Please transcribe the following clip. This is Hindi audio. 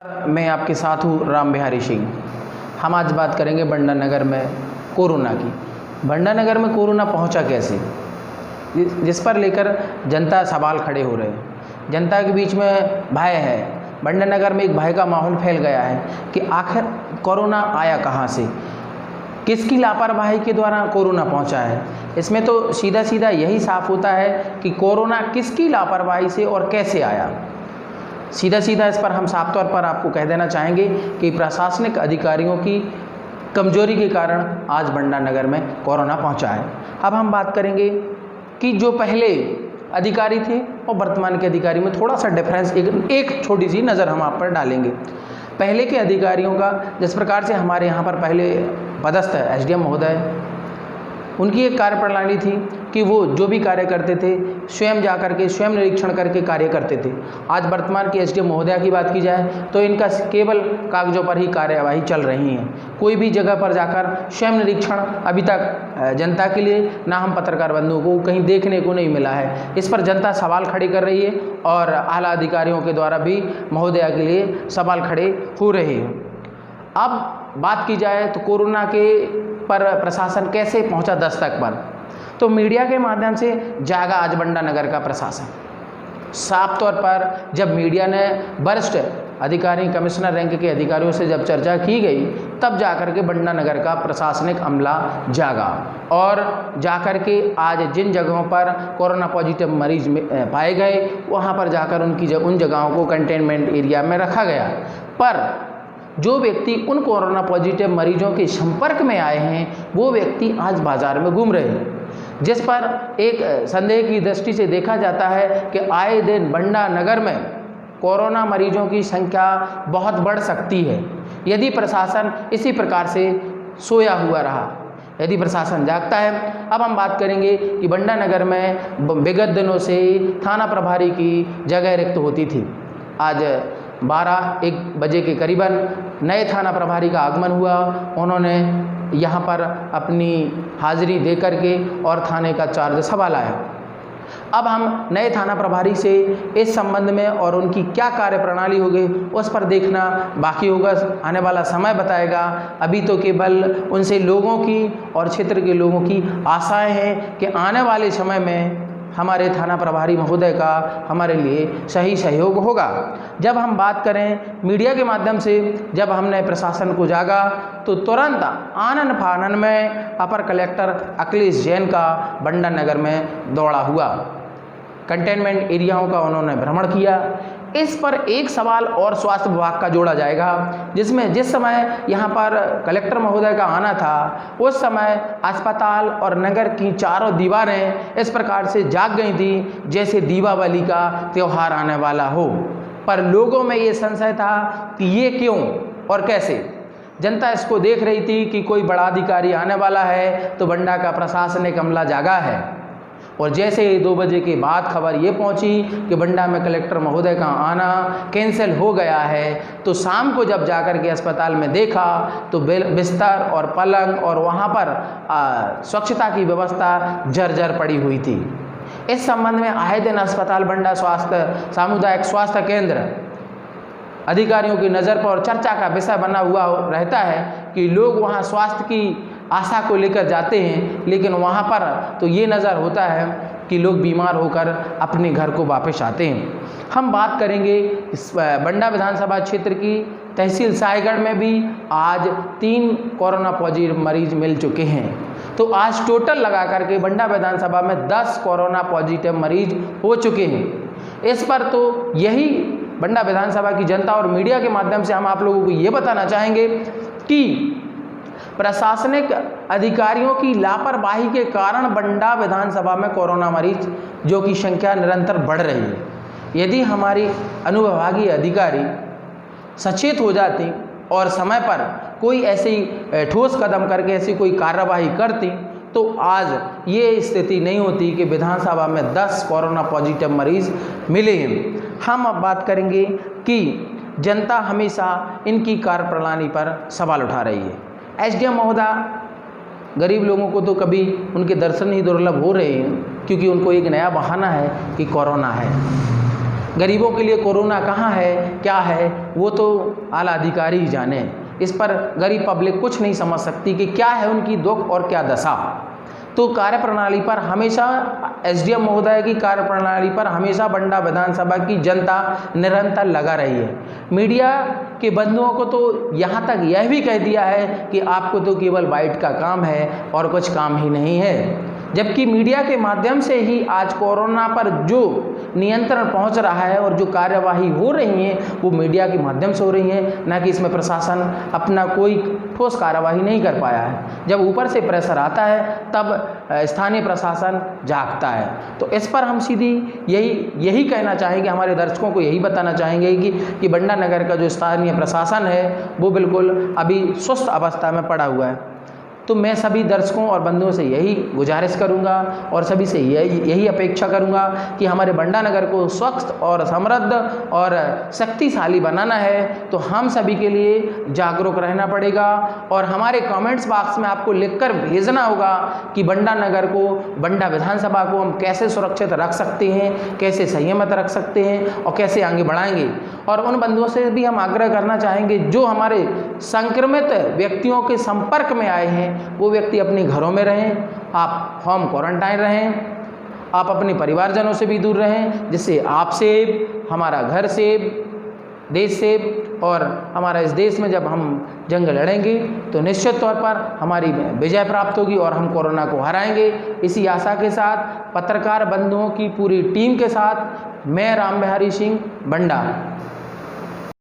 मैं आपके साथ हूँ राम बिहारी सिंह। हम आज बात करेंगे बंडा नगर में कोरोना की। बंडा नगर में कोरोना पहुँचा कैसे, जिस पर लेकर जनता सवाल खड़े हो रहे हैं। जनता के बीच में भय है। बंडा नगर में एक भय का माहौल फैल गया है कि आखिर कोरोना आया कहाँ से, किसकी लापरवाही के द्वारा कोरोना पहुँचा है। इसमें तो सीधा सीधा यही साफ होता है कि कोरोना किसकी लापरवाही से और कैसे आया। सीधा सीधा इस पर हम साफ तौर पर आपको कह देना चाहेंगे कि प्रशासनिक अधिकारियों की कमजोरी के कारण आज बंडा नगर में कोरोना पहुंचा है। अब हम बात करेंगे कि जो पहले अधिकारी थे और वर्तमान के अधिकारी में थोड़ा सा डिफरेंस, एक छोटी सी नज़र हम आप पर डालेंगे। पहले के अधिकारियों का जिस प्रकार से हमारे यहाँ पर पहले पदस्थ एसडीएम महोदय, उनकी एक कार्यप्रणाली थी कि वो जो भी कार्य करते थे स्वयं जा करके स्वयं निरीक्षण करके कार्य करते थे। आज वर्तमान के एसडीएम महोदया की बात की जाए तो इनका केवल कागजों पर ही कार्यवाही चल रही है। कोई भी जगह पर जाकर स्वयं निरीक्षण अभी तक जनता के लिए, ना हम पत्रकार बंधुओं को कहीं देखने को नहीं मिला है। इस पर जनता सवाल खड़े कर रही है और आला अधिकारियों के द्वारा भी महोदया के लिए सवाल खड़े हो रहे हैं। अब बात की जाए तो कोरोना के पर प्रशासन कैसे पहुंचा दस्तक पर, तो मीडिया के माध्यम से जागा आज बंडा नगर का प्रशासन। साफ तौर पर जब मीडिया ने वरिष्ठ अधिकारी, कमिश्नर रैंक के अधिकारियों से जब चर्चा की गई, तब जाकर के बंडा नगर का प्रशासनिक अमला जागा और जाकर के आज जिन जगहों पर कोरोना पॉजिटिव मरीज पाए गए वहाँ पर जाकर उन जगहों को कंटेनमेंट एरिया में रखा गया। पर जो व्यक्ति उन कोरोना पॉजिटिव मरीजों के संपर्क में आए हैं वो व्यक्ति आज बाज़ार में घूम रहे हैं, जिस पर एक संदेह की दृष्टि से देखा जाता है कि आए दिन बंडा नगर में कोरोना मरीजों की संख्या बहुत बढ़ सकती है यदि प्रशासन इसी प्रकार से सोया हुआ रहा, यदि प्रशासन जागता है। अब हम बात करेंगे कि बंडा नगर में विगत दिनों से थाना प्रभारी की जगह रिक्त होती थी। आज 12-1 बजे के करीबन नए थाना प्रभारी का आगमन हुआ। उन्होंने यहाँ पर अपनी हाजिरी दे करके और थाने का चार्ज संभाला है। अब हम नए थाना प्रभारी से इस संबंध में और उनकी क्या कार्यप्रणाली होगी उस पर देखना बाकी होगा, आने वाला समय बताएगा। अभी तो केवल उनसे लोगों की और क्षेत्र के लोगों की आशाएं हैं कि आने वाले समय में हमारे थाना प्रभारी महोदय का हमारे लिए सही सहयोग होगा। जब हम बात करें मीडिया के माध्यम से, जब हमने प्रशासन को जागा तो तुरंत आनन फानन में अपर कलेक्टर अखिलेश जैन का बंडा नगर में दौड़ा हुआ। कंटेनमेंट एरियाओं का उन्होंने भ्रमण किया। इस पर एक सवाल और स्वास्थ्य विभाग का जोड़ा जाएगा, जिसमें जिस समय यहाँ पर कलेक्टर महोदय का आना था उस समय अस्पताल और नगर की चारों दीवारें इस प्रकार से जाग गई थी जैसे दीपावली का त्यौहार आने वाला हो। पर लोगों में ये संशय था कि ये क्यों और कैसे। जनता इसको देख रही थी कि कोई बड़ा अधिकारी आने वाला है तो बंडा का प्रशासनिक अमला जागा है। और जैसे ही 2 बजे के बाद खबर ये पहुंची कि बंडा में कलेक्टर महोदय का आना कैंसिल हो गया है, तो शाम को जब जाकर के अस्पताल में देखा तो बिस्तर और पलंग और वहाँ पर स्वच्छता की व्यवस्था जर्जर पड़ी हुई थी। इस संबंध में आए दिन अस्पताल बंडा सामुदायिक स्वास्थ्य केंद्र अधिकारियों की नज़र पर चर्चा का विषय बना हुआ रहता है कि लोग वहाँ स्वास्थ्य की आशा को लेकर जाते हैं, लेकिन वहाँ पर तो ये नज़र होता है कि लोग बीमार होकर अपने घर को वापस आते हैं। हम बात करेंगे इस बंडा विधानसभा क्षेत्र की तहसील सायगढ़ में भी आज 3 कोरोना पॉजिटिव मरीज मिल चुके हैं। तो आज टोटल लगा करके बंडा विधानसभा में 10 कोरोना पॉजिटिव मरीज हो चुके हैं। इस पर तो यही बंडा विधानसभा की जनता और मीडिया के माध्यम से हम आप लोगों को ये बताना चाहेंगे कि प्रशासनिक अधिकारियों की लापरवाही के कारण बंडा विधानसभा में कोरोना मरीज जो की संख्या निरंतर बढ़ रही है। यदि हमारी अनुविभागीय अधिकारी सचेत हो जाती और समय पर कोई ऐसी ठोस कदम करके ऐसी कोई कार्यवाही करती तो आज ये स्थिति नहीं होती कि विधानसभा में 10 कोरोना पॉजिटिव मरीज मिले हैं। हम अब बात करेंगे कि जनता हमेशा इनकी कार्यप्रणाली पर सवाल उठा रही है। एसडीएम महोदय गरीब लोगों को तो कभी उनके दर्शन ही दुर्लभ हो रहे हैं क्योंकि उनको एक नया बहाना है कि कोरोना है। गरीबों के लिए कोरोना कहाँ है, क्या है, वो तो आला अधिकारी ही जाने। इस पर गरीब पब्लिक कुछ नहीं समझ सकती कि क्या है उनकी दुख और क्या दशा। तो कार्यप्रणाली पर हमेशा एसडीएम महोदय की कार्यप्रणाली पर हमेशा बंडा विधानसभा की जनता निरंतर लगा रही है। मीडिया के बंधुओं को तो यहाँ तक यह भी कह दिया है कि आपको तो केवल बाइट का काम है और कुछ काम ही नहीं है। जबकि मीडिया के माध्यम से ही आज कोरोना पर जो नियंत्रण पहुंच रहा है और जो कार्यवाही हो रही है वो मीडिया के माध्यम से हो रही है, ना कि इसमें प्रशासन अपना कोई ठोस कार्यवाही नहीं कर पाया है। जब ऊपर से प्रेशर आता है तब स्थानीय प्रशासन जागता है। तो इस पर हम सीधी यही कहना चाहेंगे, हमारे दर्शकों को यही बताना चाहेंगे कि बंडा नगर का जो स्थानीय प्रशासन है वो बिल्कुल अभी सुस्त अवस्था में पड़ा हुआ है। तो मैं सभी दर्शकों और बंधुओं से यही गुजारिश करूंगा और सभी से यही अपेक्षा करूंगा कि हमारे बंडा नगर को स्वच्छ और समृद्ध और शक्तिशाली बनाना है तो हम सभी के लिए जागरूक रहना पड़ेगा। और हमारे कमेंट्स बॉक्स में आपको लिखकर भेजना होगा कि बंडा नगर को, बंडा विधानसभा को हम कैसे सुरक्षित रख सकते हैं, कैसे संयमित रख सकते हैं और कैसे आगे बढ़ाएंगे। और उन बंधुओं से भी हम आग्रह करना चाहेंगे जो हमारे संक्रमित व्यक्तियों के संपर्क में आए हैं वो व्यक्ति अपने घरों में रहें, आप होम क्वारंटाइन रहें, आप अपने परिवारजनों से भी दूर रहें, जिससे आप सेफ, हमारा घर सेफ, देश सेफ। और हमारा इस देश में जब हम जंग लड़ेंगे तो निश्चित तौर पर हमारी विजय प्राप्त होगी और हम कोरोना को हराएंगे। इसी आशा के साथ पत्रकार बंधुओं की पूरी टीम के साथ मैं राम बिहारी सिंह बंडा